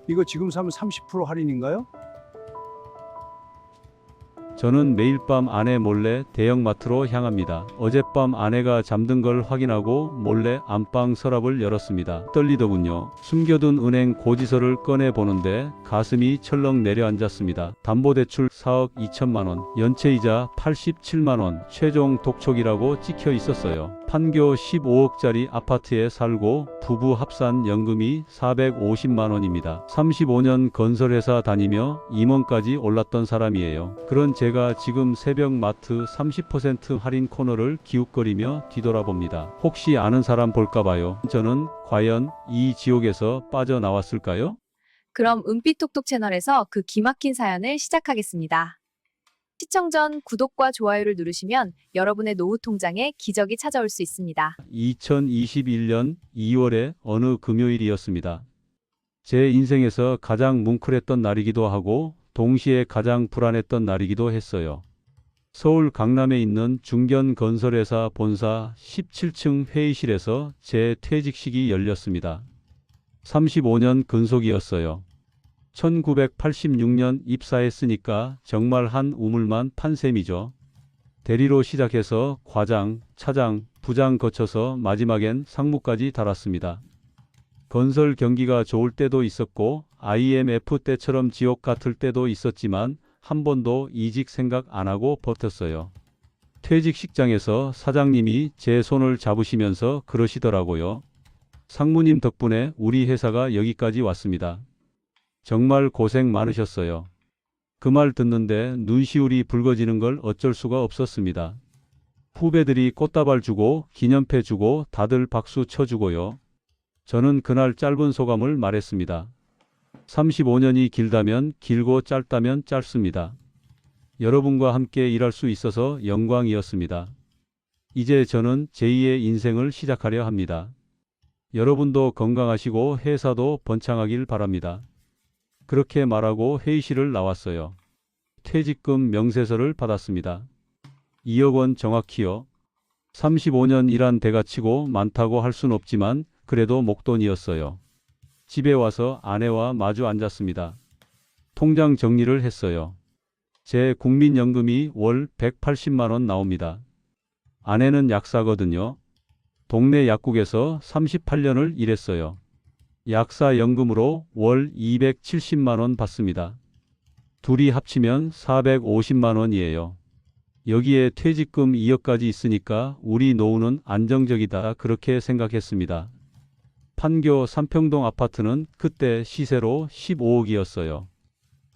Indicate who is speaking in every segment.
Speaker 1: 이거 지금 사면 30% 할인인가요?
Speaker 2: 저는 매일 밤 아내 몰래 대형마트로 향합니다. 어젯밤 아내가 잠든 걸 확인하고 몰래 안방 서랍을 열었습니다. 떨리더군요. 숨겨둔 은행 고지서를 꺼내 보는데 가슴이 철렁 내려앉았습니다. 담보대출 4억 2천만 원, 연체이자 87만 원, 최종 독촉이라고 찍혀 있었어요. 판교 15억짜리 아파트에 살고 부부 합산 연금이 450만 원입니다. 35년 건설회사 다니며 임원까지 올랐던 사람이에요. 그런 제가 지금 새벽 마트 30% 할인 코너를 기웃거리며 뒤돌아봅니다. 혹시 아는 사람 볼까봐요. 저는 과연 이 지옥에서 빠져나왔을까요?
Speaker 3: 그럼 은빛톡톡 채널에서 그 기막힌 사연을 시작하겠습니다. 시청 전 구독과 좋아요를 누르시면 여러분의 노후 통장에 기적이 찾아올 수 있습니다.
Speaker 2: 2021년 2월의 어느 금요일이었습니다. 제 인생에서 가장 뭉클했던 날이기도 하고 동시에 가장 불안했던 날이기도 했어요. 서울 강남에 있는 중견건설회사 본사 17층 회의실에서 제 퇴직식이 열렸습니다. 35년 근속이었어요. 1986년 입사했으니까 정말 한 우물만 판 셈이죠. 대리로 시작해서 과장, 차장, 부장 거쳐서 마지막엔 상무까지 달았습니다. 건설 경기가 좋을 때도 있었고 IMF 때처럼 지옥 같을 때도 있었지만 한 번도 이직 생각 안 하고 버텼어요. 퇴직식장에서 사장님이 제 손을 잡으시면서 그러시더라고요. 상무님 덕분에 우리 회사가 여기까지 왔습니다. 정말 고생 많으셨어요. 그 말 듣는데 눈시울이 붉어지는 걸 어쩔 수가 없었습니다. 후배들이 꽃다발 주고 기념패 주고 다들 박수 쳐주고요. 저는 그날 짧은 소감을 말했습니다. 35년이 길다면 길고 짧다면 짧습니다. 여러분과 함께 일할 수 있어서 영광이었습니다. 이제 저는 제2의 인생을 시작하려 합니다. 여러분도 건강하시고 회사도 번창하길 바랍니다. 그렇게 말하고 회의실을 나왔어요. 퇴직금 명세서를 받았습니다. 2억 원 정확히요. 35년 일한 대가치고 많다고 할 순 없지만 그래도 목돈이었어요. 집에 와서 아내와 마주 앉았습니다. 통장 정리를 했어요. 제 국민연금이 월 180만 원 나옵니다. 아내는 약사거든요. 동네 약국에서 38년을 일했어요. 약사 연금으로 월 270만 원 받습니다. 둘이 합치면 450만 원이에요. 여기에 퇴직금 2억까지 있으니까 우리 노후는 안정적이다 그렇게 생각했습니다. 판교 삼평동 아파트는 그때 시세로 15억이었어요.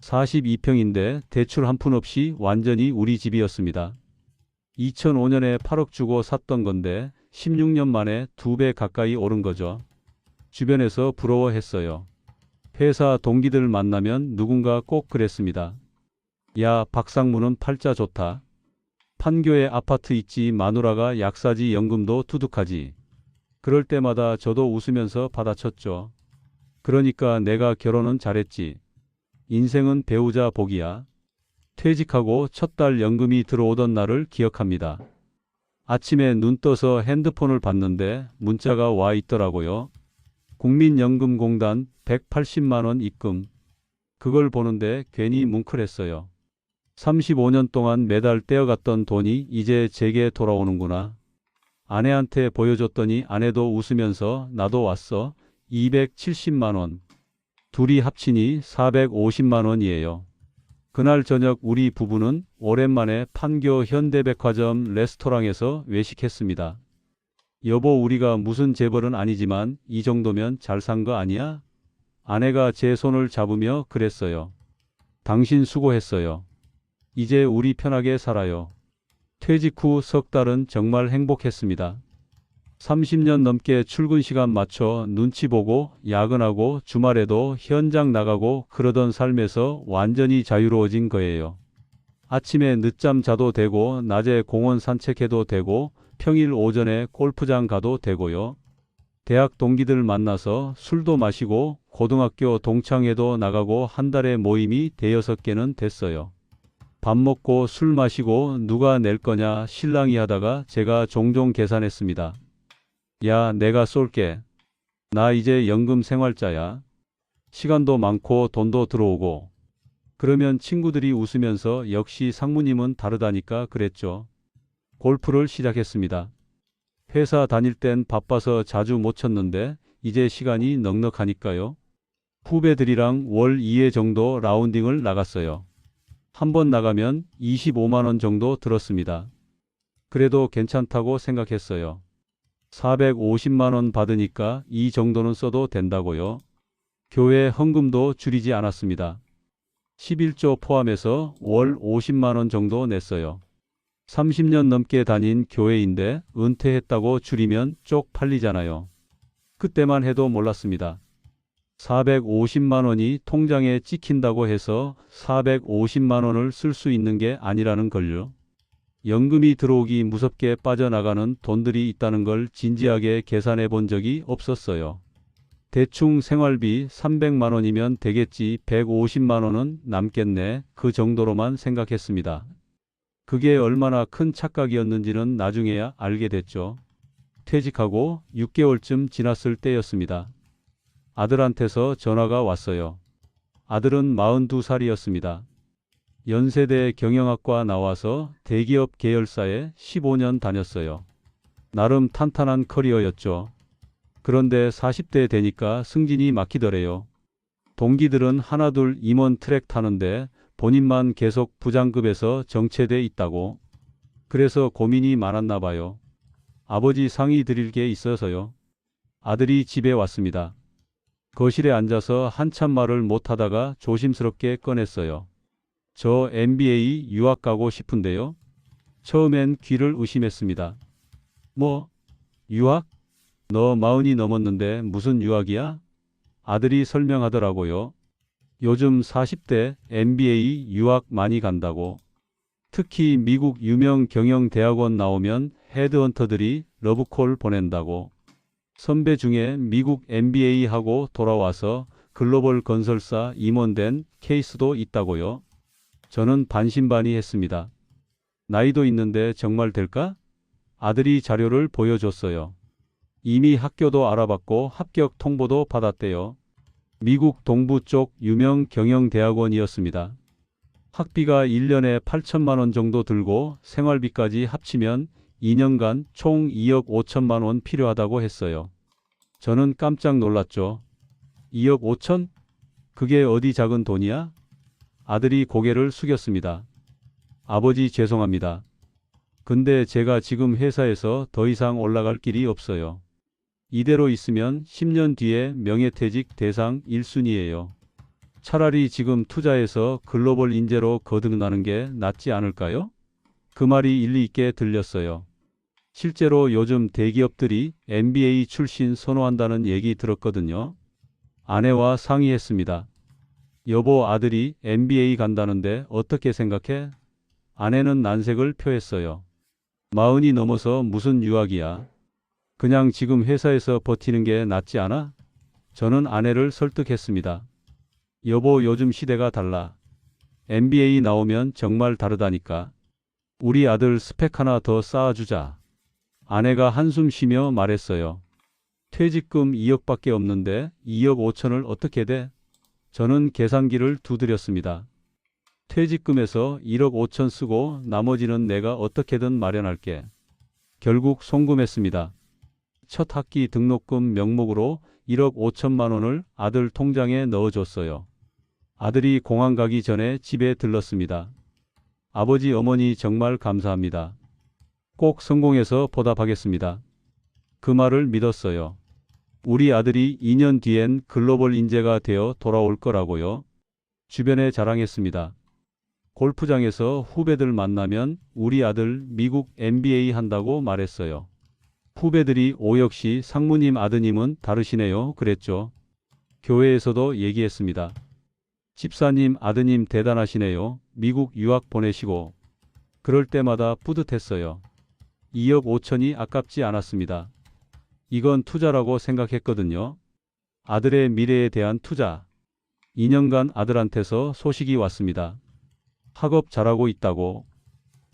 Speaker 2: 42평인데 대출 한 푼 없이 완전히 우리 집이었습니다. 2005년에 8억 주고 샀던 건데 16년 만에 2배 가까이 오른 거죠. 주변에서 부러워했어요. 회사 동기들 만나면 누군가 꼭 그랬습니다. 야, 박상무는 팔자 좋다. 판교에 아파트 있지 마누라가 약사지 연금도 투둑하지. 그럴 때마다 저도 웃으면서 받아쳤죠. 그러니까 내가 결혼은 잘했지. 인생은 배우자 복이야. 퇴직하고 첫 달 연금이 들어오던 날을 기억합니다. 아침에 눈 떠서 핸드폰을 봤는데 문자가 와 있더라고요. 국민연금공단 180만 원 입금. 그걸 보는데 괜히 뭉클했어요. 35년 동안 매달 떼어갔던 돈이 이제 제게 돌아오는구나. 아내한테 보여줬더니 아내도 웃으면서 나도 왔어. 270만 원. 둘이 합치니 450만 원이에요. 그날 저녁 우리 부부는 오랜만에 판교 현대백화점 레스토랑에서 외식했습니다. 여보, 우리가 무슨 재벌은 아니지만 이 정도면 잘 산 거 아니야? 아내가 제 손을 잡으며 그랬어요. 당신 수고했어요. 이제 우리 편하게 살아요. 퇴직 후 석 달은 정말 행복했습니다. 30년 넘게 출근 시간 맞춰 눈치 보고 야근하고 주말에도 현장 나가고 그러던 삶에서 완전히 자유로워진 거예요. 아침에 늦잠 자도 되고 낮에 공원 산책해도 되고 평일 오전에 골프장 가도 되고요. 대학 동기들 만나서 술도 마시고 고등학교 동창회도 나가고 한 달에 모임이 5-6개는 됐어요. 밥 먹고 술 마시고 누가 낼 거냐 실랑이 하다가 제가 종종 계산했습니다. 야, 내가 쏠게. 나 이제 연금 생활자야. 시간도 많고 돈도 들어오고. 그러면 친구들이 웃으면서 역시 상무님은 다르다니까 그랬죠. 골프를 시작했습니다. 회사 다닐 땐 바빠서 자주 못 쳤는데 이제 시간이 넉넉하니까요. 후배들이랑 월 2회 정도 라운딩을 나갔어요. 한 번 나가면 25만 원 정도 들었습니다. 그래도 괜찮다고 생각했어요. 450만 원 받으니까 이 정도는 써도 된다고요. 교회 헌금도 줄이지 않았습니다. 11조 포함해서 월 50만 원 정도 냈어요. 30년 넘게 다닌 교회인데 은퇴했다고 줄이면 쪽팔리잖아요. 그때만 해도 몰랐습니다. 450만 원이 통장에 찍힌다고 해서 450만 원을 쓸 수 있는 게 아니라는 걸요. 연금이 들어오기 무섭게 빠져나가는 돈들이 있다는 걸 진지하게 계산해 본 적이 없었어요. 대충 생활비 300만 원이면 되겠지 150만 원은 남겠네 그 정도로만 생각했습니다. 그게 얼마나 큰 착각이었는지는 나중에야 알게 됐죠. 퇴직하고 6개월쯤 지났을 때였습니다. 아들한테서 전화가 왔어요. 아들은 42살이었습니다. 연세대 경영학과 나와서 대기업 계열사에 15년 다녔어요. 나름 탄탄한 커리어였죠. 그런데 40대 되니까 승진이 막히더래요. 동기들은 하나둘 임원 트랙 타는데 본인만 계속 부장급에서 정체돼 있다고. 그래서 고민이 많았나 봐요. 아버지 상의 드릴 게 있어서요. 아들이 집에 왔습니다. 거실에 앉아서 한참 말을 못하다가 조심스럽게 꺼냈어요. 저 MBA 유학 가고 싶은데요. 처음엔 귀를 의심했습니다. 뭐? 유학? 너 40이 넘었는데 무슨 유학이야? 아들이 설명하더라고요. 요즘 40대 MBA 유학 많이 간다고. 특히 미국 유명 경영대학원 나오면 헤드헌터들이 러브콜 보낸다고. 선배 중에 미국 MBA 하고 돌아와서 글로벌 건설사 임원된 케이스도 있다고요. 저는 반신반의했습니다. 나이도 있는데 정말 될까? 아들이 자료를 보여줬어요. 이미 학교도 알아봤고 합격 통보도 받았대요. 미국 동부 쪽 유명 경영대학원이었습니다. 학비가 1년에 8천만 원 정도 들고 생활비까지 합치면 2년간 총 2억 5천만 원 필요하다고 했어요. 저는 깜짝 놀랐죠. 2억 5천? 그게 어디 작은 돈이야? 아들이 고개를 숙였습니다. 아버지 죄송합니다. 근데 제가 지금 회사에서 더 이상 올라갈 길이 없어요. 이대로 있으면 10년 뒤에 명예퇴직 대상 1순위예요. 차라리 지금 투자해서 글로벌 인재로 거듭나는 게 낫지 않을까요? 그 말이 일리 있게 들렸어요. 실제로 요즘 대기업들이 MBA 출신 선호한다는 얘기 들었거든요. 아내와 상의했습니다. 여보, 아들이 MBA 간다는데 어떻게 생각해? 아내는 난색을 표했어요. 40이 넘어서 무슨 유학이야. 그냥 지금 회사에서 버티는 게 낫지 않아? 저는 아내를 설득했습니다. 여보, 요즘 시대가 달라. MBA 나오면 정말 다르다니까. 우리 아들 스펙 하나 더 쌓아주자. 아내가 한숨 쉬며 말했어요. 퇴직금 2억밖에 없는데 2억 5천을 어떻게 돼? 저는 계산기를 두드렸습니다. 퇴직금에서 1억 5천 쓰고 나머지는 내가 어떻게든 마련할게. 결국 송금했습니다. 첫 학기 등록금 명목으로 1억 5천만 원을 아들 통장에 넣어줬어요. 아들이 공항 가기 전에 집에 들렀습니다. 아버지, 어머니 정말 감사합니다. 꼭 성공해서 보답하겠습니다. 그 말을 믿었어요. 우리 아들이 2년 뒤엔 글로벌 인재가 되어 돌아올 거라고요. 주변에 자랑했습니다. 골프장에서 후배들 만나면 우리 아들 미국 MBA 한다고 말했어요. 후배들이 오, 역시 상무님 아드님은 다르시네요 그랬죠. 교회에서도 얘기했습니다. 집사님 아드님 대단하시네요. 미국 유학 보내시고. 그럴 때마다 뿌듯했어요. 2억 5천이 아깝지 않았습니다. 이건 투자라고 생각했거든요. 아들의 미래에 대한 투자. 2년간 아들한테서 소식이 왔습니다. 학업 잘하고 있다고.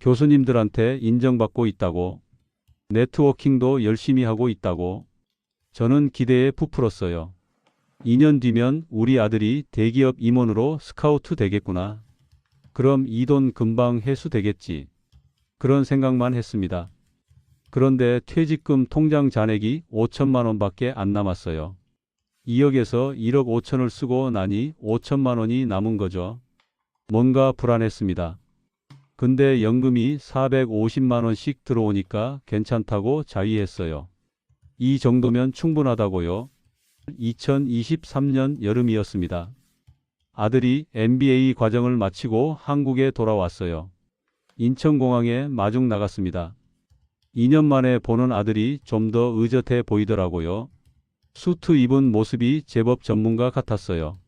Speaker 2: 교수님들한테 인정받고 있다고. 네트워킹도 열심히 하고 있다고. 저는 기대에 부풀었어요. 2년 뒤면 우리 아들이 대기업 임원으로 스카우트 되겠구나. 그럼 이 돈 금방 회수되겠지. 그런 생각만 했습니다. 그런데 퇴직금 통장 잔액이 5천만 원밖에 안 남았어요. 2억에서 1억 5천을 쓰고 나니 5천만 원이 남은 거죠. 뭔가 불안했습니다. 근데 연금이 450만 원씩 들어오니까 괜찮다고 자위했어요. 이 정도면 충분하다고요. 2023년 여름이었습니다. 아들이 MBA 과정을 마치고 한국에 돌아왔어요. 인천공항에 마중 나갔습니다. 2년 만에 보는 아들이 좀 더 의젓해 보이더라고요. 수트 입은 모습이 제법 전문가 같았어요.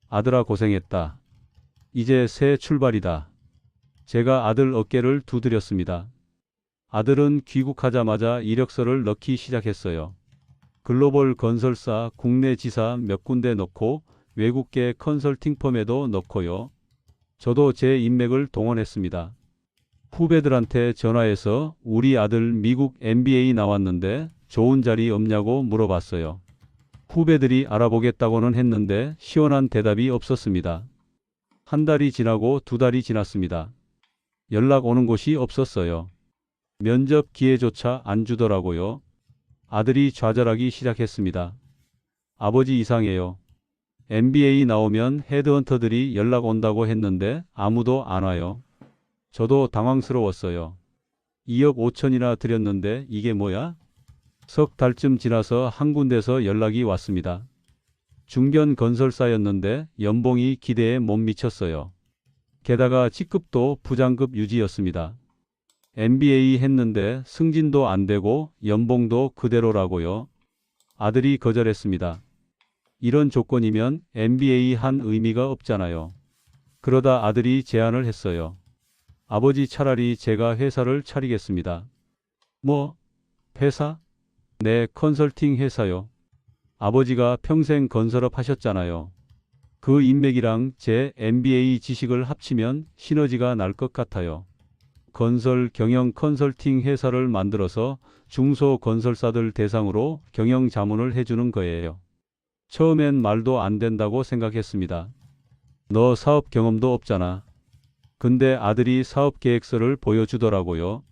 Speaker 2: 아들아 고생했다. 이제 새 출발이다. 제가 아들 어깨를 두드렸습니다. 아들은 귀국하자마자 이력서를 넣기 시작했어요. 글로벌 건설사 국내 지사 몇 군데 넣고 외국계 컨설팅 펌에도 넣고요. 저도 제 인맥을 동원했습니다. 후배들한테 전화해서 우리 아들 미국 MBA 나왔는데 좋은 자리 없냐고 물어봤어요. 후배들이 알아보겠다고는 했는데 시원한 대답이 없었습니다. 한 달이 지나고 두 달이 지났습니다. 연락 오는 곳이 없었어요. 면접 기회조차 안 주더라고요. 아들이 좌절하기 시작했습니다. 아버지 이상해요. MBA 나오면 헤드헌터들이 연락 온다고 했는데 아무도 안 와요. 저도 당황스러웠어요. 2억 5천이나 드렸는데 이게 뭐야? 석 달쯤 지나서 한 군데서 연락이 왔습니다. 중견 건설사였는데 연봉이 기대에 못 미쳤어요. 게다가 직급도 부장급 유지였습니다. MBA 했는데 승진도 안 되고 연봉도 그대로라고요. 아들이 거절했습니다. 이런 조건이면 MBA 한 의미가 없잖아요. 그러다 아들이 제안을 했어요. 아버지 차라리 제가 회사를 차리겠습니다. 뭐? 회사? 네, 컨설팅 회사요. 아버지가 평생 건설업 하셨잖아요. 그 인맥이랑 제 MBA 지식을 합치면 시너지가 날 것 같아요. 건설 경영 컨설팅 회사를 만들어서 중소 건설사들 대상으로 경영 자문을 해주는 거예요. 처음엔 말도 안 된다고 생각했습니다. 너 사업 경험도 없잖아. 근데 아들이 사업 계획서를 보여주더라고요.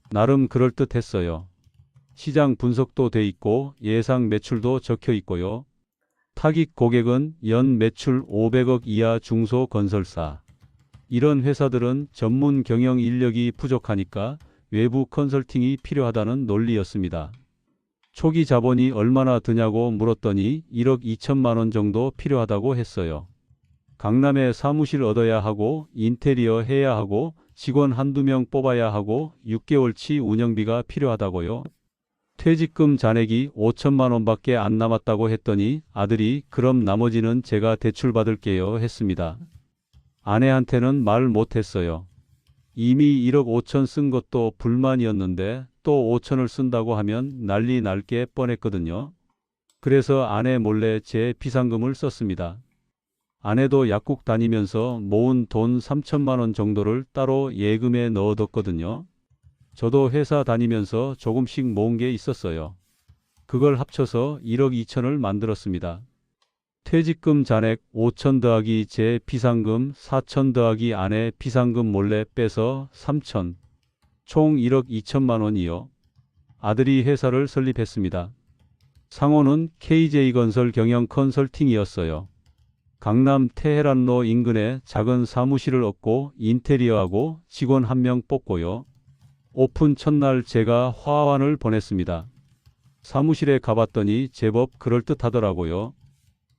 Speaker 2: 나름 그럴듯했어요. 시장 분석도 돼 있고 예상 매출도 적혀 있고요. 타깃 고객은 연 매출 500억 이하 중소 건설사. 이런 회사들은 전문 경영 인력이 부족하니까 외부 컨설팅이 필요하다는 논리였습니다. 초기 자본이 얼마나 드냐고 물었더니 1억 2천만 원 정도 필요하다고 했어요. 강남에 사무실 얻어야 하고 인테리어 해야 하고 직원 한두 명 뽑아야 하고 6개월치 운영비가 필요하다고요. 퇴직금 잔액이 5천만 원밖에 안 남았다고 했더니 아들이 그럼 나머지는 제가 대출받을게요 했습니다. 아내한테는 말 못했어요. 이미 1억 5천 쓴 것도 불만이었는데 또 5천을 쓴다고 하면 난리 날 게 뻔했거든요. 그래서 아내 몰래 제 비상금을 썼습니다. 아내도 약국 다니면서 모은 돈 3천만 원 정도를 따로 예금에 넣어뒀거든요. 저도 회사 다니면서 조금씩 모은 게 있었어요. 그걸 합쳐서 1억 2천을 만들었습니다. 퇴직금 잔액 5천 더하기 제 비상금 4천 더하기 아내 비상금 몰래 빼서 3천. 총 1억 2천만 원이요. 아들이 회사를 설립했습니다. 상호는 KJ건설 경영 컨설팅이었어요. 강남 테헤란로 인근에 작은 사무실을 얻고 인테리어하고 직원 1명 뽑고요. 오픈 첫날 제가 화환을 보냈습니다. 사무실에 가봤더니 제법 그럴듯하더라고요.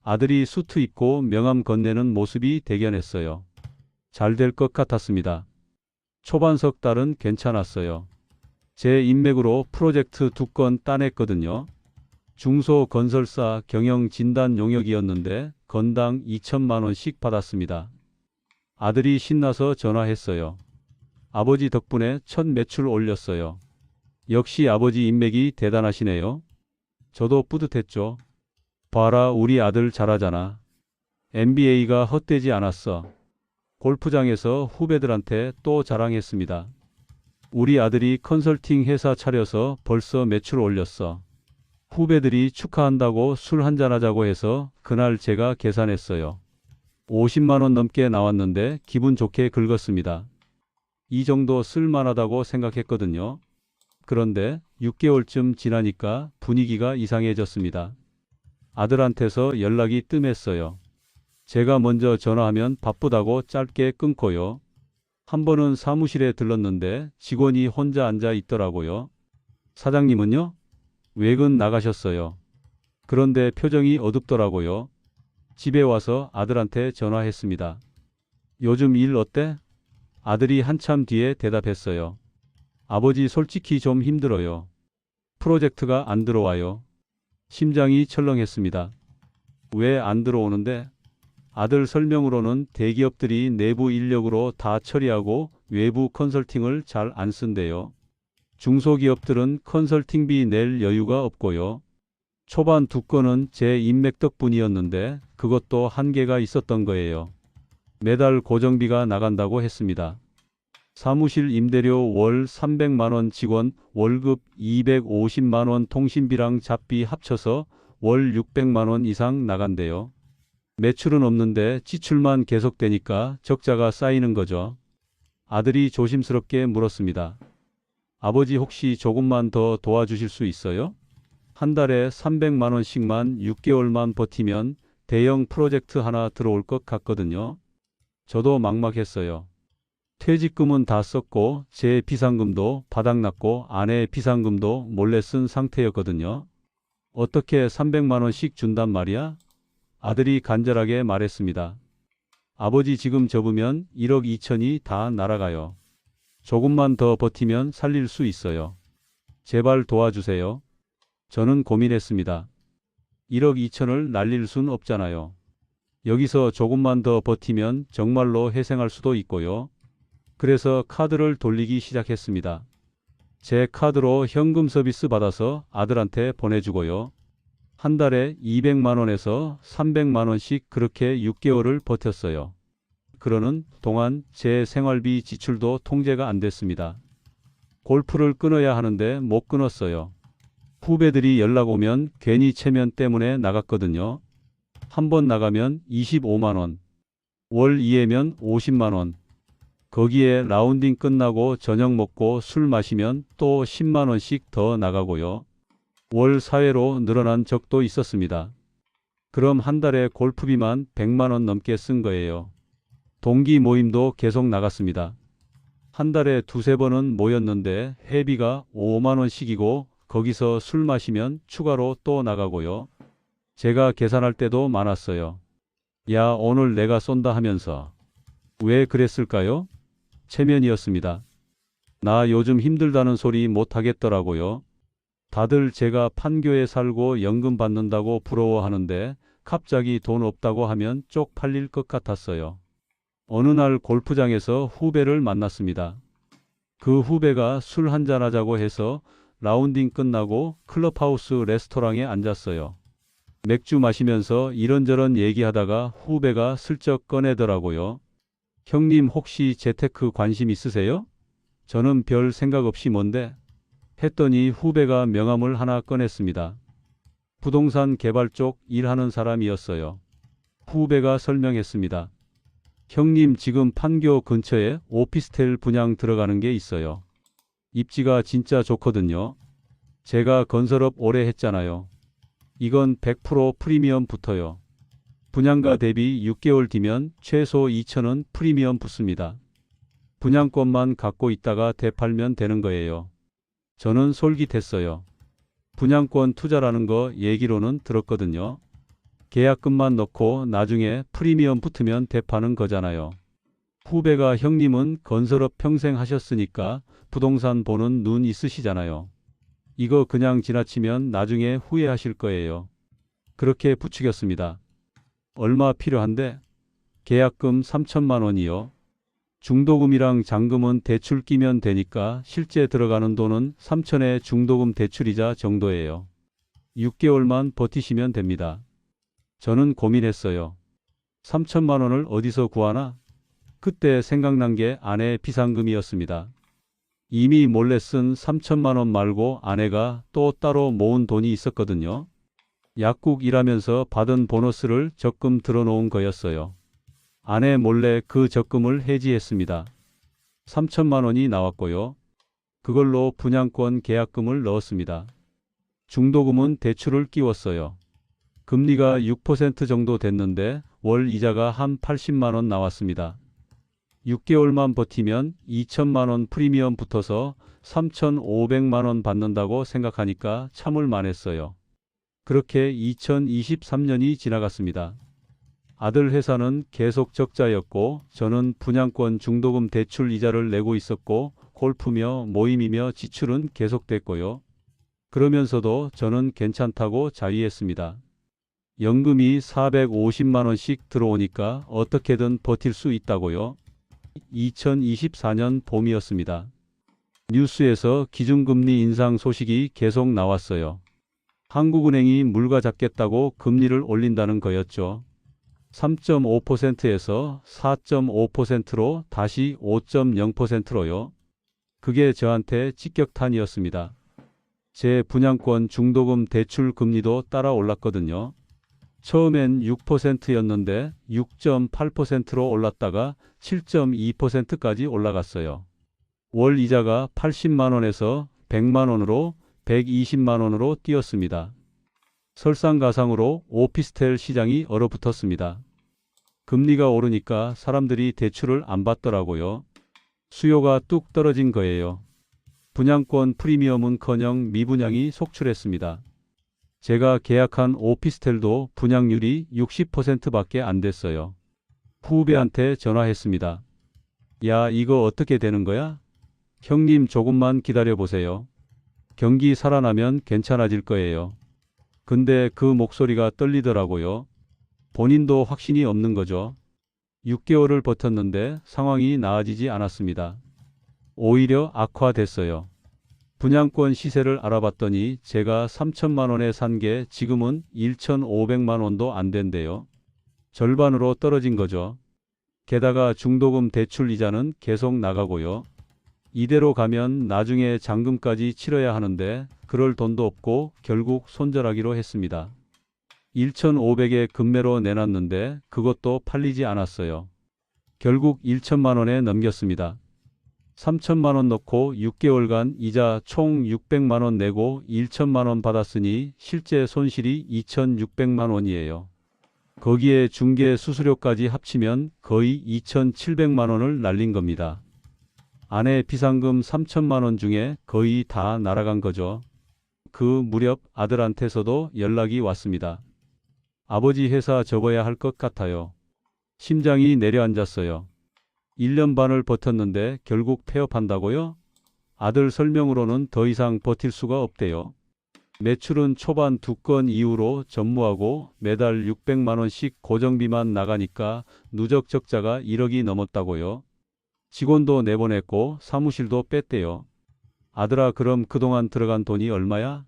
Speaker 2: 아들이 수트 입고 명함 건네는 모습이 대견했어요. 잘 될 것 같았습니다. 초반 석 달은 괜찮았어요. 제 인맥으로 프로젝트 2건 따냈거든요. 중소 건설사 경영 진단 용역이었는데 건당 2천만 원씩 받았습니다. 아들이 신나서 전화했어요. 아버지 덕분에 첫 매출 올렸어요. 역시 아버지 인맥이 대단하시네요. 저도 뿌듯했죠. 봐라 우리 아들 잘하잖아. MBA가 헛되지 않았어. 골프장에서 후배들한테 또 자랑했습니다. 우리 아들이 컨설팅 회사 차려서 벌써 매출 올렸어. 후배들이 축하한다고 술 한잔하자고 해서 그날 제가 계산했어요. 50만 원 넘게 나왔는데 기분 좋게 긁었습니다. 이 정도 쓸만하다고 생각했거든요. 그런데 6개월쯤 지나니까 분위기가 이상해졌습니다. 아들한테서 연락이 뜸했어요. 제가 먼저 전화하면 바쁘다고 짧게 끊고요. 한 번은 사무실에 들렀는데 직원이 혼자 앉아 있더라고요. 사장님은요? 외근 나가셨어요. 그런데 표정이 어둡더라고요. 집에 와서 아들한테 전화했습니다. 요즘 일 어때? 아들이 한참 뒤에 대답했어요. 아버지 솔직히 좀 힘들어요. 프로젝트가 안 들어와요. 심장이 철렁했습니다. 왜 안 들어오는데? 아들 설명으로는 대기업들이 내부 인력으로 다 처리하고 외부 컨설팅을 잘 안 쓴대요. 중소기업들은 컨설팅비 낼 여유가 없고요. 초반 2건은 제 인맥 덕분이었는데 그것도 한계가 있었던 거예요. 매달 고정비가 나간다고 했습니다. 사무실 임대료 월 300만 원, 직원 월급 250만 원, 통신비랑 잡비 합쳐서 월 600만 원 이상 나간대요. 매출은 없는데 지출만 계속되니까 적자가 쌓이는 거죠. 아들이 조심스럽게 물었습니다. 아버지 혹시 조금만 더 도와주실 수 있어요? 한 달에 300만 원씩만 6개월만 버티면 대형 프로젝트 하나 들어올 것 같거든요. 저도 막막했어요. 퇴직금은 다 썼고 제 비상금도 바닥났고 아내 비상금도 몰래 쓴 상태였거든요. 어떻게 300만 원씩 준단 말이야? 아들이 간절하게 말했습니다. 아버지 지금 접으면 1억 2천이 다 날아가요. 조금만 더 버티면 살릴 수 있어요. 제발 도와주세요. 저는 고민했습니다. 1억 2천을 날릴 순 없잖아요. 여기서 조금만 더 버티면 정말로 회생할 수도 있고요. 그래서 카드를 돌리기 시작했습니다. 제 카드로 현금 서비스 받아서 아들한테 보내주고요. 한 달에 200만 원에서 300만 원씩 그렇게 6개월을 버텼어요. 그러는 동안 제 생활비 지출도 통제가 안 됐습니다. 골프를 끊어야 하는데 못 끊었어요. 후배들이 연락 오면 괜히 체면 때문에 나갔거든요. 한 번 나가면 25만 원, 월 2회면 50만 원. 거기에 라운딩 끝나고 저녁 먹고 술 마시면 또 10만 원씩 더 나가고요. 월 4회로 늘어난 적도 있었습니다. 그럼 한 달에 골프비만 100만 원 넘게 쓴 거예요. 동기 모임도 계속 나갔습니다. 한 달에 2~3번은 모였는데 회비가 5만 원씩이고 거기서 술 마시면 추가로 또 나가고요. 제가 계산할 때도 많았어요. 야, 오늘 내가 쏜다 하면서. 왜 그랬을까요? 체면이었습니다. 나 요즘 힘들다는 소리 못 하겠더라고요. 다들 제가 판교에 살고 연금 받는다고 부러워하는데 갑자기 돈 없다고 하면 쪽팔릴 것 같았어요. 어느 날 골프장에서 후배를 만났습니다. 그 후배가 술 한잔하자고 해서 라운딩 끝나고 클럽하우스 레스토랑에 앉았어요. 맥주 마시면서 이런저런 얘기하다가 후배가 슬쩍 꺼내더라고요. 형님 혹시 재테크 관심 있으세요? 저는 별 생각 없이 뭔데? 했더니 후배가 명함을 하나 꺼냈습니다. 부동산 개발 쪽 일하는 사람이었어요. 후배가 설명했습니다. 형님 지금 판교 근처에 오피스텔 분양 들어가는 게 있어요. 입지가 진짜 좋거든요. 제가 건설업 오래 했잖아요. 이건 100% 프리미엄 붙어요. 분양가 대비 6개월 뒤면 최소 2천원 프리미엄 붙습니다. 분양권만 갖고 있다가 되팔면 되는 거예요. 저는 솔깃했어요. 분양권 투자라는 거 얘기로는 들었거든요. 계약금만 넣고 나중에 프리미엄 붙으면 되파는 거잖아요. 후배가 형님은 건설업 평생 하셨으니까 부동산 보는 눈 있으시잖아요. 이거 그냥 지나치면 나중에 후회하실 거예요. 그렇게 부추겼습니다. 얼마 필요한데? 계약금 3천만 원이요. 중도금이랑 잔금은 대출 끼면 되니까 실제 들어가는 돈은 3천에 중도금 대출이자 정도예요. 6개월만 버티시면 됩니다. 저는 고민했어요. 3천만 원을 어디서 구하나? 그때 생각난 게 아내 비상금이었습니다. 이미 몰래 쓴 3천만 원 말고 아내가 또 따로 모은 돈이 있었거든요. 약국 일하면서 받은 보너스를 적금 들어놓은 거였어요. 아내 몰래 그 적금을 해지했습니다. 3천만 원이 나왔고요. 그걸로 분양권 계약금을 넣었습니다. 중도금은 대출을 끼웠어요. 금리가 6% 정도 됐는데 월 이자가 한 80만 원 나왔습니다. 6개월만 버티면 2천만 원 프리미엄 붙어서 3,500만 원 받는다고 생각하니까 참을 만했어요. 그렇게 2023년이 지나갔습니다. 아들 회사는 계속 적자였고 저는 분양권 중도금 대출 이자를 내고 있었고 골프며 모임이며 지출은 계속됐고요. 그러면서도 저는 괜찮다고 자위했습니다. 연금이 450만 원씩 들어오니까 어떻게든 버틸 수 있다고요. 2024년 봄이었습니다. 뉴스에서 기준금리 인상 소식이 계속 나왔어요. 한국은행이 물가 잡겠다고 금리를 올린다는 거였죠. 3.5%에서 4.5%로 다시 5.0%로요. 그게 저한테 직격탄이었습니다. 제 분양권 중도금 대출 금리도 따라 올랐거든요. 처음엔 6%였는데 6.8%로 올랐다가 7.2%까지 올라갔어요. 월 이자가 80만 원에서 100만 원으로 120만 원으로 뛰었습니다. 설상가상으로 오피스텔 시장이 얼어붙었습니다. 금리가 오르니까 사람들이 대출을 안 받더라고요. 수요가 뚝 떨어진 거예요. 분양권 프리미엄은커녕 미분양이 속출했습니다. 제가 계약한 오피스텔도 분양률이 60%밖에 안 됐어요. 후배한테 전화했습니다. 야, 이거 어떻게 되는 거야? 형님 조금만 기다려보세요. 경기 살아나면 괜찮아질 거예요. 근데 그 목소리가 떨리더라고요. 본인도 확신이 없는 거죠. 6개월을 버텼는데 상황이 나아지지 않았습니다. 오히려 악화됐어요. 분양권 시세를 알아봤더니 제가 3천만 원에 산 게 지금은 1,500만 원도 안 된대요. 절반으로 떨어진 거죠. 게다가 중도금 대출 이자는 계속 나가고요. 이대로 가면 나중에 잔금까지 치러야 하는데 그럴 돈도 없고 결국 손절하기로 했습니다. 1,500에 금매로 내놨는데 그것도 팔리지 않았어요. 결국 1천만 원에 넘겼습니다. 3천만 원 넣고 6개월간 이자 총 600만 원 내고 1천만 원 받았으니 실제 손실이 2,600만 원이에요. 거기에 중개 수수료까지 합치면 거의 2,700만 원을 날린 겁니다. 아내 비상금 3천만 원 중에 거의 다 날아간 거죠. 그 무렵 아들한테서도 연락이 왔습니다. 아버지 회사 접어야 할 것 같아요. 심장이 내려앉았어요. 1년 반을 버텼는데 결국 폐업한다고요? 아들 설명으로는 더 이상 버틸 수가 없대요. 매출은 초반 2건 이후로 전무하고 매달 600만 원씩 고정비만 나가니까 누적 적자가 1억이 넘었다고요. 직원도 내보냈고 사무실도 뺐대요. 아들아, 그럼 그동안 들어간 돈이 얼마야?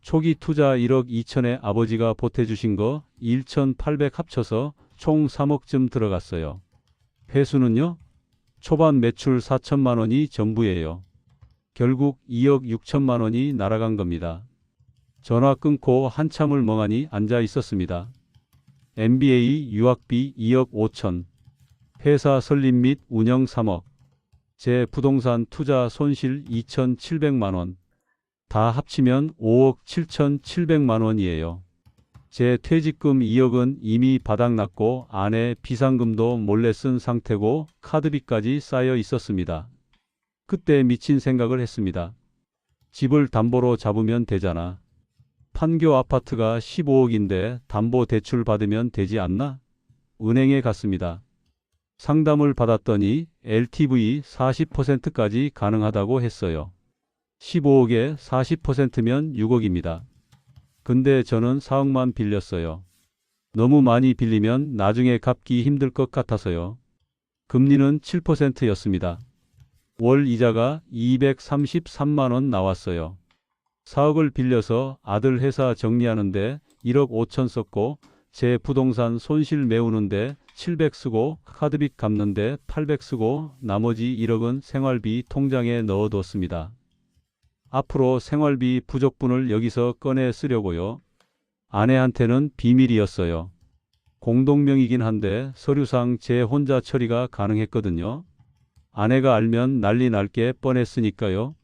Speaker 2: 초기 투자 1억 2천에 아버지가 보태주신 거 1,800 합쳐서 총 3억쯤 들어갔어요. 회수는요? 초반 매출 4천만 원이 전부예요. 결국 2억 6천만 원이 날아간 겁니다. 전화 끊고 한참을 멍하니 앉아 있었습니다. MBA 유학비 2억 5천, 회사 설립 및 운영 3억, 제 부동산 투자 손실 2,700만 원, 다 합치면 5억 7,700만 원이에요. 제 퇴직금 2억은 이미 바닥났고 아내 비상금도 몰래 쓴 상태고 카드비까지 쌓여 있었습니다. 그때 미친 생각을 했습니다. 집을 담보로 잡으면 되잖아. 판교 아파트가 15억인데 담보 대출 받으면 되지 않나? 은행에 갔습니다. 상담을 받았더니 LTV 40%까지 가능하다고 했어요. 15억에 40%면 6억입니다. 근데 저는 4억만 빌렸어요. 너무 많이 빌리면 나중에 갚기 힘들 것 같아서요. 금리는 7%였습니다. 월 이자가 233만 원 나왔어요. 4억을 빌려서 아들 회사 정리하는데 1억 5천 썼고 제 부동산 손실 메우는데 700 쓰고 카드빚 갚는데 800 쓰고 나머지 1억은 생활비 통장에 넣어뒀습니다. 앞으로 생활비 부족분을 여기서 꺼내 쓰려고요. 아내한테는 비밀이었어요. 공동명의긴 한데 서류상 제 혼자 처리가 가능했거든요. 아내가 알면 난리 날 게 뻔했으니까요.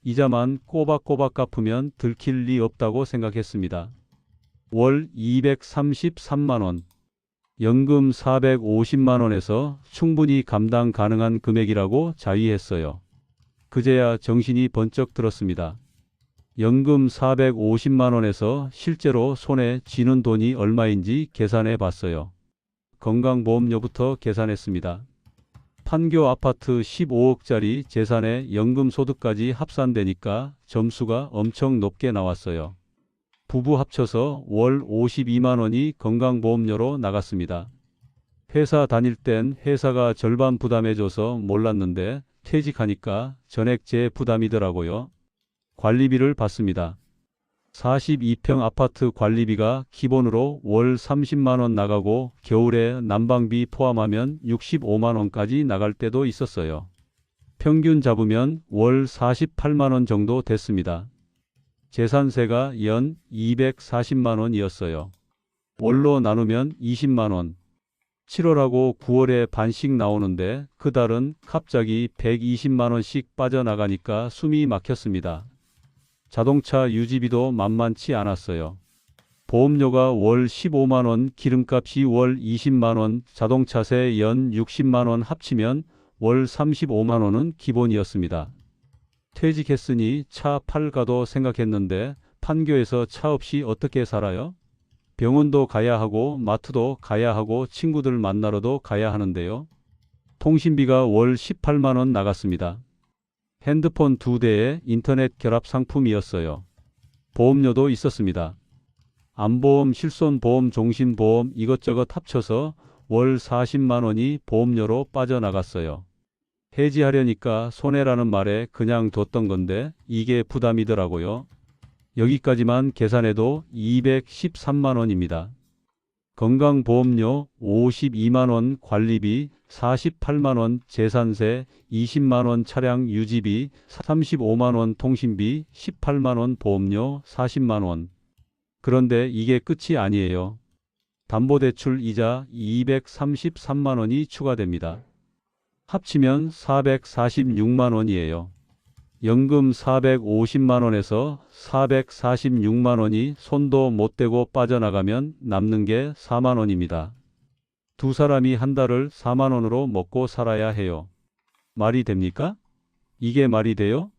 Speaker 2: 이자만 꼬박꼬박 갚으면 들킬 리 없다고 생각했습니다. 월 233만 원. 연금 450만 원에서 충분히 감당 가능한 금액이라고 자위했어요. 그제야 정신이 번쩍 들었습니다. 연금 450만 원에서 실제로 손에 쥐는 돈이 얼마인지 계산해 봤어요. 건강보험료부터 계산했습니다. 판교 아파트 15억짜리 재산에 연금 소득까지 합산되니까 점수가 엄청 높게 나왔어요. 부부 합쳐서 월 52만 원이 건강보험료로 나갔습니다. 회사 다닐 땐 회사가 절반 부담해줘서 몰랐는데 퇴직하니까 전액 제 부담이더라고요. 관리비를 받습니다. 42평 아파트 관리비가 기본으로 월 30만 원 나가고 겨울에 난방비 포함하면 65만 원까지 나갈 때도 있었어요. 평균 잡으면 월 48만 원 정도 됐습니다. 재산세가 연 240만 원이었어요. 월로 나누면 20만 원. 7월하고 9월에 반씩 나오는데 그 달은 갑자기 120만 원씩 빠져나가니까 숨이 막혔습니다. 자동차 유지비도 만만치 않았어요. 보험료가 월 15만 원, 기름값이 월 20만 원, 자동차세 연 60만 원 합치면 월 35만 원은 기본이었습니다. 퇴직했으니 차 팔까도 생각했는데 판교에서 차 없이 어떻게 살아요? 병원도 가야 하고 마트도 가야 하고 친구들 만나러도 가야 하는데요. 통신비가 월 18만 원 나갔습니다. 핸드폰 2대에 인터넷 결합 상품이었어요. 보험료도 있었습니다. 암보험, 실손보험, 종신보험 이것저것 합쳐서 월 40만 원이 보험료로 빠져나갔어요. 해지하려니까 손해라는 말에 그냥 뒀던 건데 이게 부담이더라고요. 여기까지만 계산해도 213만 원입니다. 건강보험료 52만 원, 관리비 48만 원, 재산세 20만 원, 차량 유지비 35만 원, 통신비 18만 원, 보험료 40만 원. 그런데 이게 끝이 아니에요. 담보대출 이자 233만 원이 추가됩니다. 합치면 446만 원이에요. 연금 450만 원에서 446만 원이 손도 못 대고 빠져나가면 남는 게 4만 원입니다. 두 사람이 한 달을 4만 원으로 먹고 살아야 해요. 말이 됩니까? 이게 말이 돼요?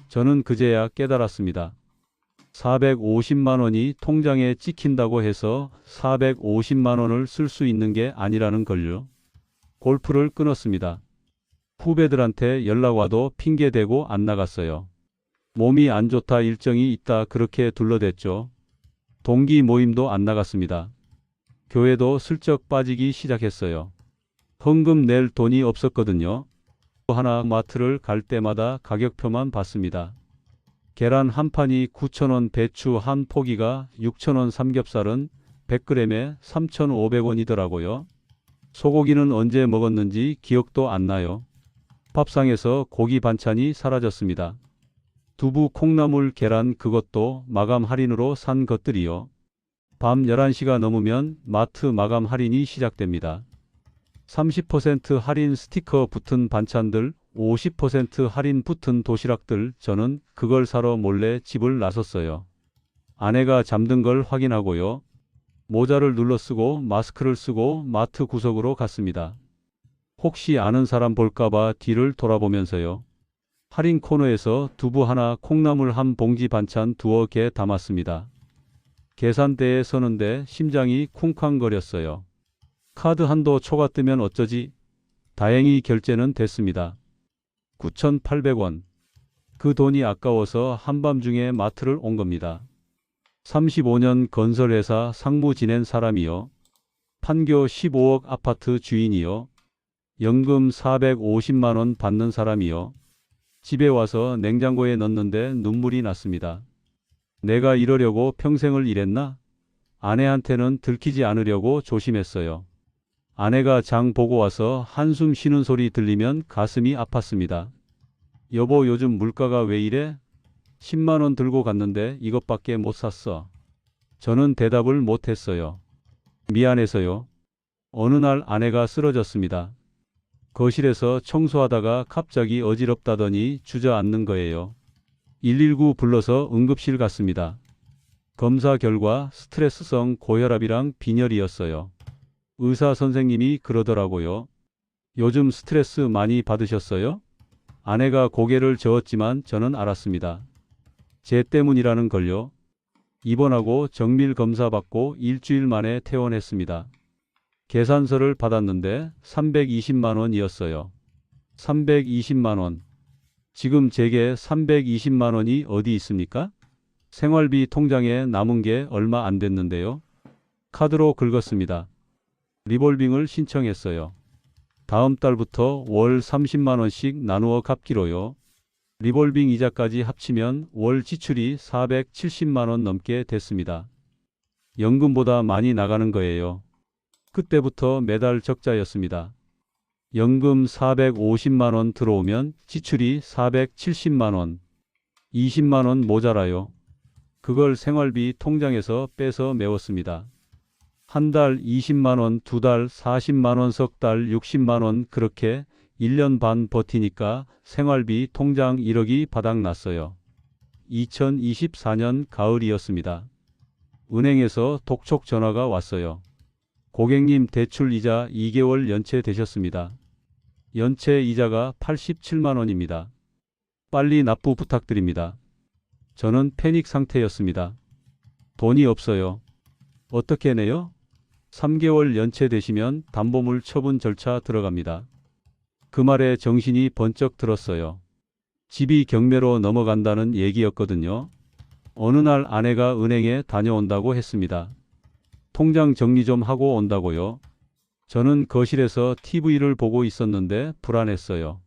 Speaker 2: 저는 그제야 깨달았습니다. 450만 원이 통장에 찍힌다고 해서 450만 원을 쓸 수 있는 게 아니라는 걸요. 골프를 끊었습니다. 후배들한테 연락 와도 핑계대고 안 나갔어요. 몸이 안 좋다, 일정이 있다 그렇게 둘러댔죠. 동기 모임도 안 나갔습니다. 교회도 슬쩍 빠지기 시작했어요. 헌금 낼 돈이 없었거든요. 하나 마트를 갈 때마다 가격표만 봤습니다. 계란 한 판이 9,000원, 배추 한 포기가 6,000원, 삼겹살은 100g에 3,500원이더라고요. 소고기는 언제 먹었는지 기억도 안 나요. 밥상에서 고기 반찬이 사라졌습니다. 두부, 콩나물, 계란 그것도 마감 할인으로 산 것들이요. 밤 11시가 넘으면 마트 마감 할인이 시작됩니다. 30% 할인 스티커 붙은 반찬들, 50% 할인 붙은 도시락들, 저는 그걸 사러 몰래 집을 나섰어요. 아내가 잠든 걸 확인하고요. 모자를 눌러 쓰고 마스크를 쓰고 마트 구석으로 갔습니다. 혹시 아는 사람 볼까봐 뒤를 돌아보면서요. 할인 코너에서 두부 하나, 콩나물 한 봉지 반찬 두어 개 담았습니다. 계산대에 서는데 심장이 쿵쾅거렸어요. 카드 한도 초과 뜨면 어쩌지? 다행히 결제는 됐습니다. 9,800원. 그 돈이 아까워서 한밤중에 마트를 온 겁니다. 35년 건설회사 상무 지낸 사람이요. 판교 15억 아파트 주인이요. 연금 450만 원 받는 사람이요. 집에 와서 냉장고에 넣는데 눈물이 났습니다. 내가 이러려고 평생을 일했나? 아내한테는 들키지 않으려고 조심했어요. 아내가 장 보고 와서 한숨 쉬는 소리 들리면 가슴이 아팠습니다. 여보, 요즘 물가가 왜 이래? 10만 원 들고 갔는데 이것밖에 못 샀어. 저는 대답을 못 했어요. 미안해서요. 어느 날 아내가 쓰러졌습니다. 거실에서 청소하다가 갑자기 어지럽다더니 주저앉는 거예요. 119 불러서 응급실 갔습니다. 검사 결과 스트레스성 고혈압이랑 빈혈이었어요. 의사 선생님이 그러더라고요. 요즘 스트레스 많이 받으셨어요? 아내가 고개를 저었지만 저는 알았습니다. 쟤 때문이라는 걸요. 입원하고 정밀 검사 받고 일주일 만에 퇴원했습니다. 계산서를 받았는데 320만 원이었어요. 320만 원. 지금 제게 320만 원이 어디 있습니까? 생활비 통장에 남은 게 얼마 안 됐는데요. 카드로 긁었습니다. 리볼빙을 신청했어요. 다음 달부터 월 30만 원씩 나누어 갚기로요. 리볼빙 이자까지 합치면 월 지출이 470만 원 넘게 됐습니다. 연금보다 많이 나가는 거예요. 그때부터 매달 적자였습니다. 연금 450만 원 들어오면 지출이 470만 원. 20만 원 모자라요. 그걸 생활비 통장에서 빼서 메웠습니다. 한 달 20만 원, 두 달 40만 원, 석 달 60만 원, 그렇게 1년 반 버티니까 생활비 통장 1억이 바닥났어요. 2024년 가을이었습니다. 은행에서 독촉 전화가 왔어요. 고객님, 대출 이자 2개월 연체되셨습니다. 연체 이자가 87만 원입니다. 빨리 납부 부탁드립니다. 저는 패닉 상태였습니다. 돈이 없어요. 어떻게 내요? 3개월 연체되시면 담보물 처분 절차 들어갑니다. 그 말에 정신이 번쩍 들었어요. 집이 경매로 넘어간다는 얘기였거든요. 어느 날 아내가 은행에 다녀온다고 했습니다. 통장 정리 좀 하고 온다고요. 저는 거실에서 TV를 보고 있었는데 불안했어요.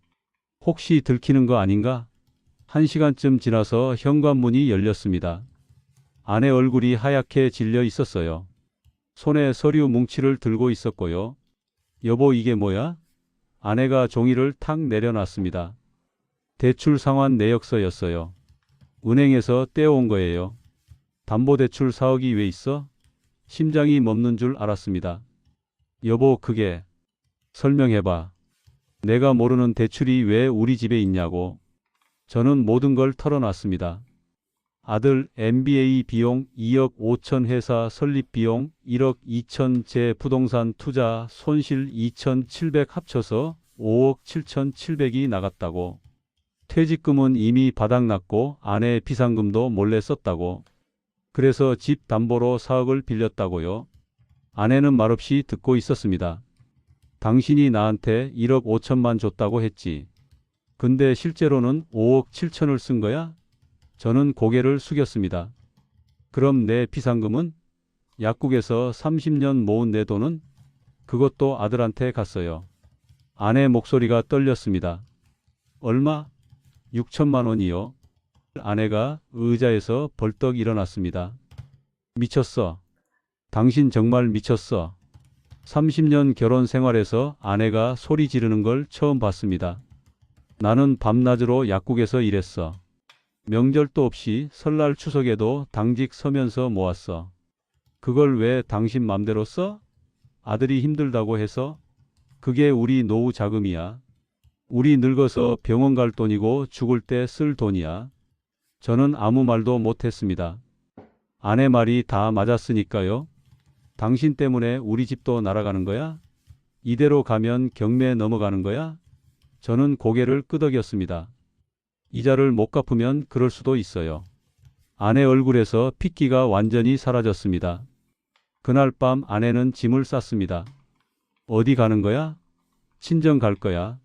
Speaker 2: 혹시 들키는 거 아닌가? 1시간쯤 지나서 현관문이 열렸습니다. 아내 얼굴이 하얗게 질려 있었어요. 손에 서류 뭉치를 들고 있었고요. 여보, 이게 뭐야? 아내가 종이를 탁 내려놨습니다. 대출 상환 내역서였어요. 은행에서 떼어온 거예요. 담보대출 4억이 왜 있어? 심장이 멎는 줄 알았습니다. 여보, 그게... 설명해봐. 내가 모르는 대출이 왜 우리 집에 있냐고. 저는 모든 걸 털어놨습니다. 아들 MBA 비용 2억 5천, 회사 설립 비용 1억 2천, 제 부동산 투자 손실 2,700 합쳐서 5억 7,700이 나갔다고. 퇴직금은 이미 바닥났고 아내 비상금도 몰래 썼다고. 그래서 집 담보로 4억을 빌렸다고요. 아내는 말없이 듣고 있었습니다. 당신이 나한테 1억 5천만 줬다고 했지. 근데 실제로는 5억 7천을 쓴 거야? 저는 고개를 숙였습니다. 그럼 내 비상금은? 약국에서 30년 모은 내 돈은? 그것도 아들한테 갔어요. 아내 목소리가 떨렸습니다. 얼마? 6천만 원이요. 아내가 의자에서 벌떡 일어났습니다. 미쳤어. 당신 정말 미쳤어. 30년 결혼 생활에서 아내가 소리 지르는 걸 처음 봤습니다. 나는 밤낮으로 약국에서 일했어. 명절도 없이 설날 추석에도 당직 서면서 모았어. 그걸 왜 당신 맘대로 써? 아들이 힘들다고 해서? 그게 우리 노후 자금이야. 우리 늙어서 병원 갈 돈이고 죽을 때 쓸 돈이야. 저는 아무 말도 못했습니다. 아내 말이 다 맞았으니까요. 당신 때문에 우리 집도 날아가는 거야? 이대로 가면 경매 넘어가는 거야? 저는 고개를 끄덕였습니다. 이자를 못 갚으면 그럴 수도 있어요. 아내 얼굴에서 핏기가 완전히 사라졌습니다. 그날 밤 아내는 짐을 쌌습니다. 어디 가는 거야? 친정 갈 거야.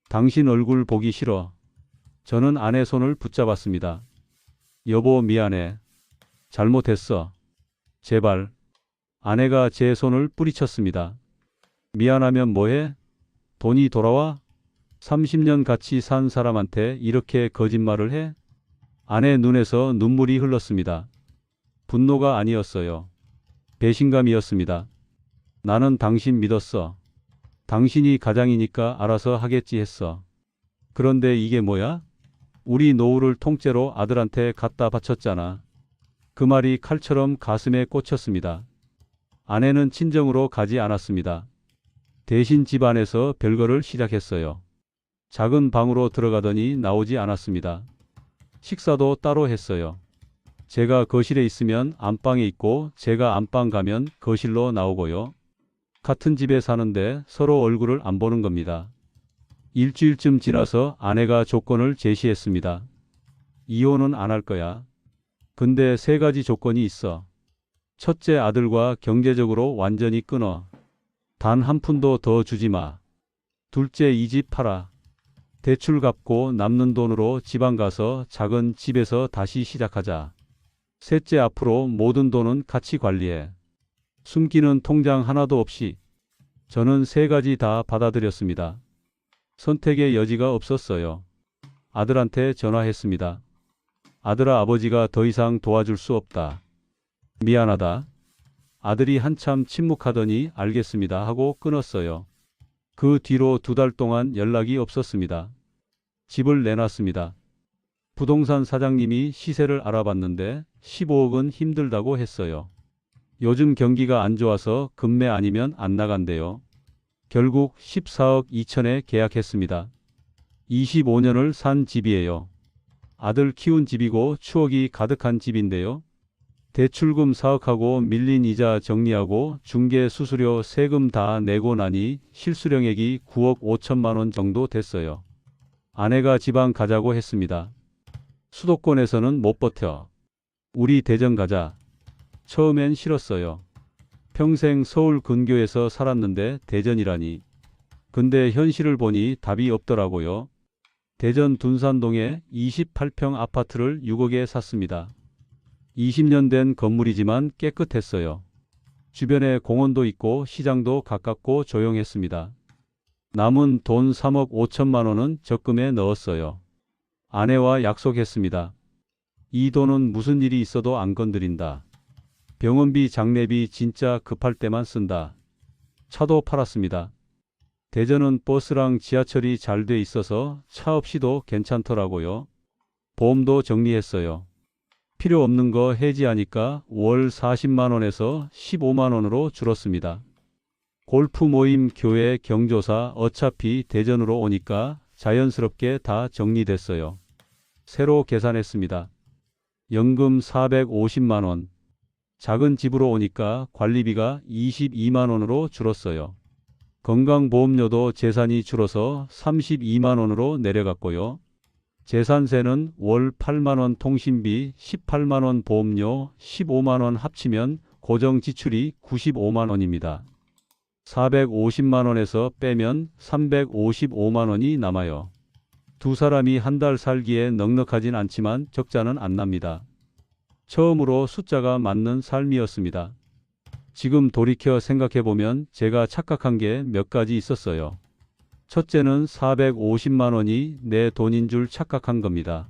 Speaker 2: 당신 얼굴 보기 싫어. 저는 아내 손을 붙잡았습니다. 여보, 미안해. 잘못했어. 제발. 아내가 제 손을 뿌리쳤습니다. 미안하면 뭐해? 돈이 돌아와? 30년 같이 산 사람한테 이렇게 거짓말을 해? 아내 눈에서 눈물이 흘렀습니다. 분노가 아니었어요. 배신감이었습니다. 나는 당신 믿었어. 당신이 가장이니까 알아서 하겠지 했어. 그런데 이게 뭐야? 우리 노후를 통째로 아들한테 갖다 바쳤잖아. 그 말이 칼처럼 가슴에 꽂혔습니다. 아내는 친정으로 가지 않았습니다. 대신 집 안에서 별거를 시작했어요. 작은 방으로 들어가더니 나오지 않았습니다. 식사도 따로 했어요. 제가 거실에 있으면 안방에 있고 제가 안방 가면 거실로 나오고요. 같은 집에 사는데 서로 얼굴을 안 보는 겁니다. 일주일쯤 지나서 아내가 조건을 제시했습니다. 이혼은 안 할 거야. 근데 3가지 조건이 있어. 첫째, 아들과 경제적으로 완전히 끊어. 단 한 푼도 더 주지 마. 둘째, 이 집 팔아. 대출 갚고 남는 돈으로 지방 가서 작은 집에서 다시 시작하자. 셋째, 앞으로 모든 돈은 같이 관리해. 숨기는 통장 하나도 없이. 저는 3가지 다 받아들였습니다. 선택의 여지가 없었어요. 아들한테 전화했습니다. 아들아, 아버지가 더 이상 도와줄 수 없다. 미안하다. 아들이 한참 침묵하더니 알겠습니다 하고 끊었어요. 그 뒤로 2달 동안 연락이 없었습니다. 집을 내놨습니다. 부동산 사장님이 시세를 알아봤는데 15억은 힘들다고 했어요. 요즘 경기가 안 좋아서 급매 아니면 안 나간대요. 결국 14억 2천에 계약했습니다. 25년을 산 집이에요. 아들 키운 집이고 추억이 가득한 집인데요. 대출금 4억하고 밀린 이자 정리하고 중개 수수료 세금 다 내고 나니 실수령액이 9억 5천만 원 정도 됐어요. 아내가 지방 가자고 했습니다. 수도권에서는 못 버텨. 우리 대전 가자. 처음엔 싫었어요. 평생 서울 근교에서 살았는데 대전이라니. 근데 현실을 보니 답이 없더라고요. 대전 둔산동에 28평 아파트를 6억에 샀습니다. 20년 된 건물이지만 깨끗했어요. 주변에 공원도 있고 시장도 가깝고 조용했습니다. 남은 돈 3억 5천만 원은 적금에 넣었어요. 아내와 약속했습니다. 이 돈은 무슨 일이 있어도 안 건드린다. 병원비, 장례비 진짜 급할 때만 쓴다. 차도 팔았습니다. 대전은 버스랑 지하철이 잘 돼 있어서 차 없이도 괜찮더라고요. 보험도 정리했어요. 필요 없는 거 해지하니까 월 40만 원에서 15만 원으로 줄었습니다. 골프 모임, 교회, 경조사 어차피 대전으로 오니까 자연스럽게 다 정리됐어요. 새로 계산했습니다. 연금 450만 원. 작은 집으로 오니까 관리비가 22만 원으로 줄었어요. 건강보험료도 재산이 줄어서 32만 원으로 내려갔고요. 재산세는 월 8만 원 통신비, 18만 원 보험료, 15만 원 합치면 고정 지출이 95만 원입니다. 450만 원에서 빼면 355만 원이 남아요. 두 사람이 한 달 살기에 넉넉하진 않지만 적자는 안 납니다. 처음으로 숫자가 맞는 삶이었습니다. 지금 돌이켜 생각해보면 제가 착각한 게 몇 가지 있었어요. 첫째는 450만 원이 내 돈인 줄 착각한 겁니다.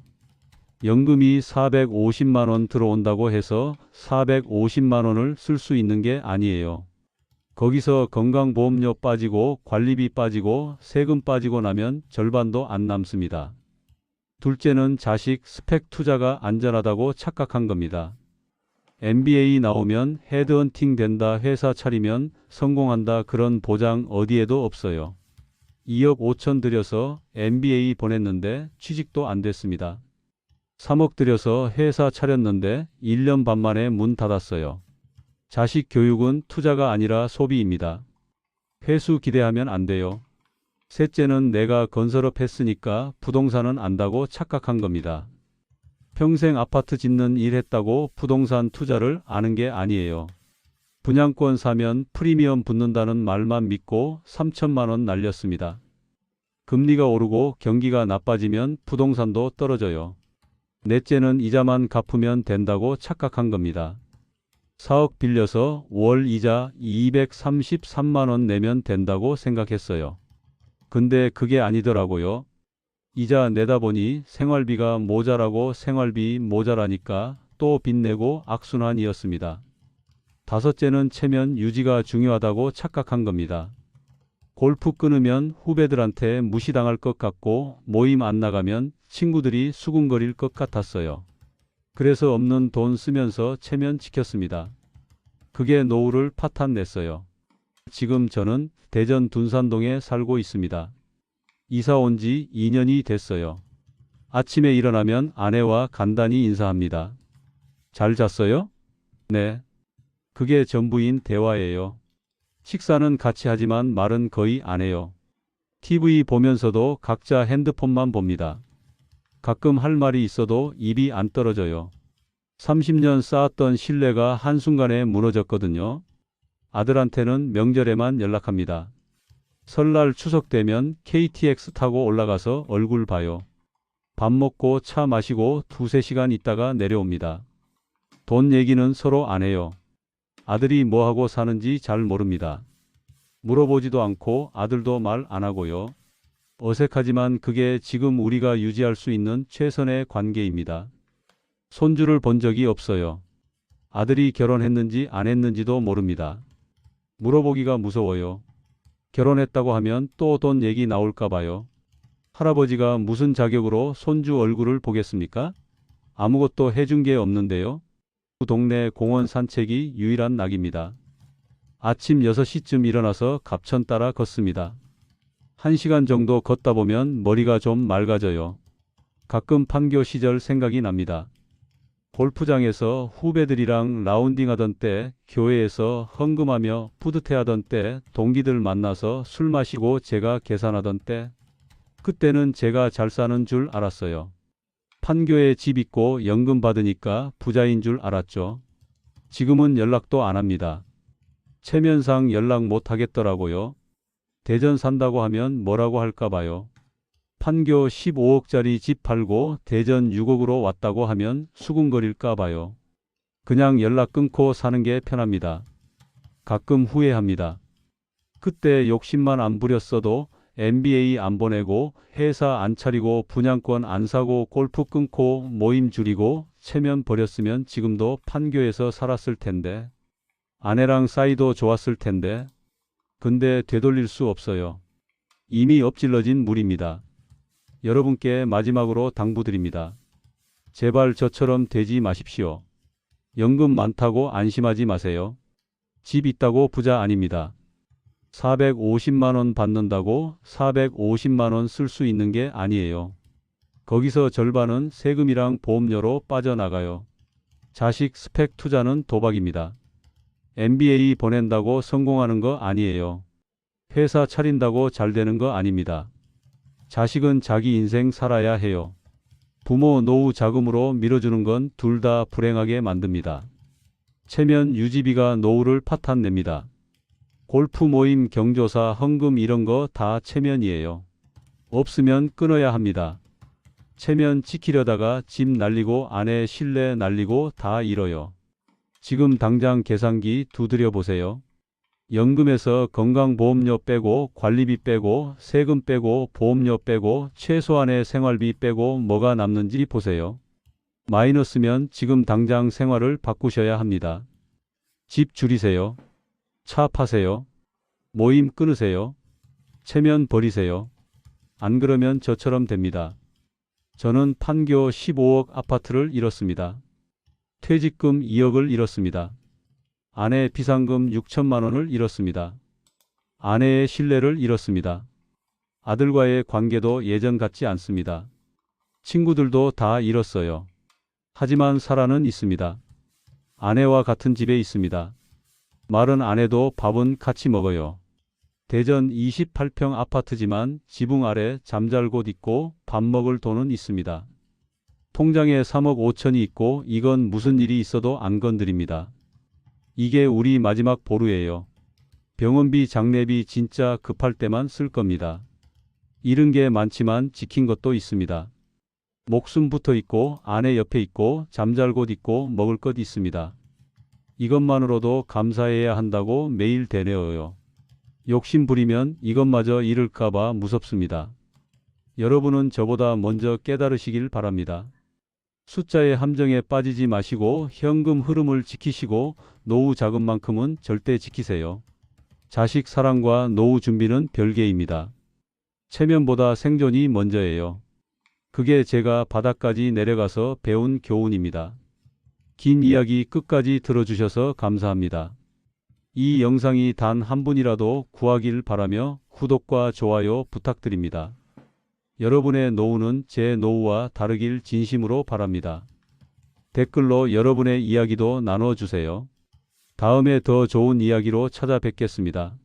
Speaker 2: 연금이 450만 원 들어온다고 해서 450만 원을 쓸 수 있는 게 아니에요. 거기서 건강보험료 빠지고 관리비 빠지고 세금 빠지고 나면 절반도 안 남습니다. 둘째는 자식 스펙 투자가 안전하다고 착각한 겁니다. MBA 나오면 헤드헌팅 된다, 회사 차리면 성공한다, 그런 보장 어디에도 없어요. 2억 5천 들여서 MBA 보냈는데 취직도 안 됐습니다. 3억 들여서 회사 차렸는데 1년 반 만에 문 닫았어요. 자식 교육은 투자가 아니라 소비입니다. 회수 기대하면 안 돼요. 셋째는 내가 건설업 했으니까 부동산은 안다고 착각한 겁니다. 평생 아파트 짓는 일 했다고 부동산 투자를 아는 게 아니에요. 분양권 사면 프리미엄 붙는다는 말만 믿고 3천만 원 날렸습니다. 금리가 오르고 경기가 나빠지면 부동산도 떨어져요. 넷째는 이자만 갚으면 된다고 착각한 겁니다. 4억 빌려서 월 이자 233만 원 내면 된다고 생각했어요. 근데 그게 아니더라고요. 이자 내다 보니 생활비가 모자라고 생활비 모자라니까 또 빚내고 악순환이었습니다. 다섯째는 체면 유지가 중요하다고 착각한 겁니다. 골프 끊으면 후배들한테 무시당할 것 같고 모임 안 나가면 친구들이 수군거릴 것 같았어요. 그래서 없는 돈 쓰면서 체면 지켰습니다. 그게 노후를 파탄냈어요. 지금 저는 대전 둔산동에 살고 있습니다. 이사 온 지 2년이 됐어요. 아침에 일어나면 아내와 간단히 인사합니다. 잘 잤어요? 네. 그게 전부인 대화예요. 식사는 같이 하지만 말은 거의 안 해요. TV 보면서도 각자 핸드폰만 봅니다. 가끔 할 말이 있어도 입이 안 떨어져요. 30년 쌓았던 신뢰가 한순간에 무너졌거든요. 아들한테는 명절에만 연락합니다. 설날 추석 되면 KTX 타고 올라가서 얼굴 봐요. 밥 먹고 차 마시고 2~3시간 있다가 내려옵니다. 돈 얘기는 서로 안 해요. 아들이 뭐하고 사는지 잘 모릅니다. 물어보지도 않고 아들도 말 안 하고요. 어색하지만 그게 지금 우리가 유지할 수 있는 최선의 관계입니다. 손주를 본 적이 없어요. 아들이 결혼했는지 안 했는지도 모릅니다. 물어보기가 무서워요. 결혼했다고 하면 또 돈 얘기 나올까 봐요. 할아버지가 무슨 자격으로 손주 얼굴을 보겠습니까? 아무것도 해준 게 없는데요. 동네 공원 산책이 유일한 낙입니다. 아침 6시쯤 일어나서 갑천 따라 걷습니다. 1시간 정도 걷다 보면 머리가 좀 맑아져요. 가끔 판교 시절 생각이 납니다. 골프장에서 후배들이랑 라운딩하던 때, 교회에서 헌금하며 뿌듯해하던 때, 동기들 만나서 술 마시고 제가 계산하던 때, 그때는 제가 잘 사는 줄 알았어요. 판교에 집 있고 연금 받으니까 부자인 줄 알았죠. 지금은 연락도 안 합니다. 체면상 연락 못 하겠더라고요. 대전 산다고 하면 뭐라고 할까 봐요. 판교 15억짜리 집 팔고 대전 6억으로 왔다고 하면 수군거릴까 봐요. 그냥 연락 끊고 사는 게 편합니다. 가끔 후회합니다. 그때 욕심만 안 부렸어도 MBA 안 보내고 회사 안 차리고 분양권 안 사고 골프 끊고 모임 줄이고 체면 버렸으면 지금도 판교에서 살았을 텐데. 아내랑 사이도 좋았을 텐데. 근데 되돌릴 수 없어요. 이미 엎질러진 물입니다. 여러분께 마지막으로 당부드립니다. 제발 저처럼 되지 마십시오. 연금 많다고 안심하지 마세요. 집 있다고 부자 아닙니다. 450만 원 받는다고 450만 원 쓸 수 있는 게 아니에요. 거기서 절반은 세금이랑 보험료로 빠져나가요. 자식 스펙 투자는 도박입니다. MBA 보낸다고 성공하는 거 아니에요. 회사 차린다고 잘 되는 거 아닙니다. 자식은 자기 인생 살아야 해요. 부모 노후 자금으로 밀어주는 건 둘 다 불행하게 만듭니다. 체면 유지비가 노후를 파탄냅니다. 골프 모임, 경조사, 헌금 이런 거 다 체면이에요. 없으면 끊어야 합니다. 체면 지키려다가 집 날리고 아내 신뢰 날리고 다 잃어요. 지금 당장 계산기 두드려 보세요. 연금에서 건강보험료 빼고 관리비 빼고 세금 빼고 보험료 빼고 최소한의 생활비 빼고 뭐가 남는지 보세요. 마이너스면 지금 당장 생활을 바꾸셔야 합니다. 집 줄이세요. 차 파세요. 모임 끊으세요. 체면 버리세요. 안 그러면 저처럼 됩니다. 저는 판교 15억 아파트를 잃었습니다. 퇴직금 2억을 잃었습니다. 아내 비상금 6천만 원을 잃었습니다. 아내의 신뢰를 잃었습니다. 아들과의 관계도 예전 같지 않습니다. 친구들도 다 잃었어요. 하지만 살아는 있습니다. 아내와 같은 집에 있습니다. 말은 안 해도 밥은 같이 먹어요. 대전 28평 아파트지만 지붕 아래 잠잘 곳 있고 밥 먹을 돈은 있습니다. 통장에 3억 5천이 있고 이건 무슨 일이 있어도 안 건드립니다. 이게 우리 마지막 보루예요. 병원비, 장례비 진짜 급할 때만 쓸 겁니다. 잃은 게 많지만 지킨 것도 있습니다. 목숨 붙어 있고 아내 옆에 있고 잠잘 곳 있고 먹을 것 있습니다. 이것만으로도 감사해야 한다고 매일 되뇌어요. 욕심 부리면 이것마저 잃을까 봐 무섭습니다. 여러분은 저보다 먼저 깨달으시길 바랍니다. 숫자의 함정에 빠지지 마시고 현금 흐름을 지키시고 노후 자금만큼은 절대 지키세요. 자식 사랑과 노후 준비는 별개입니다. 체면보다 생존이 먼저예요. 그게 제가 바닥까지 내려가서 배운 교훈입니다. 긴 이야기 끝까지 들어주셔서 감사합니다. 이 영상이 단 한 분이라도 구하길 바라며 구독과 좋아요 부탁드립니다. 여러분의 노후는 제 노후와 다르길 진심으로 바랍니다. 댓글로 여러분의 이야기도 나눠주세요. 다음에 더 좋은 이야기로 찾아뵙겠습니다.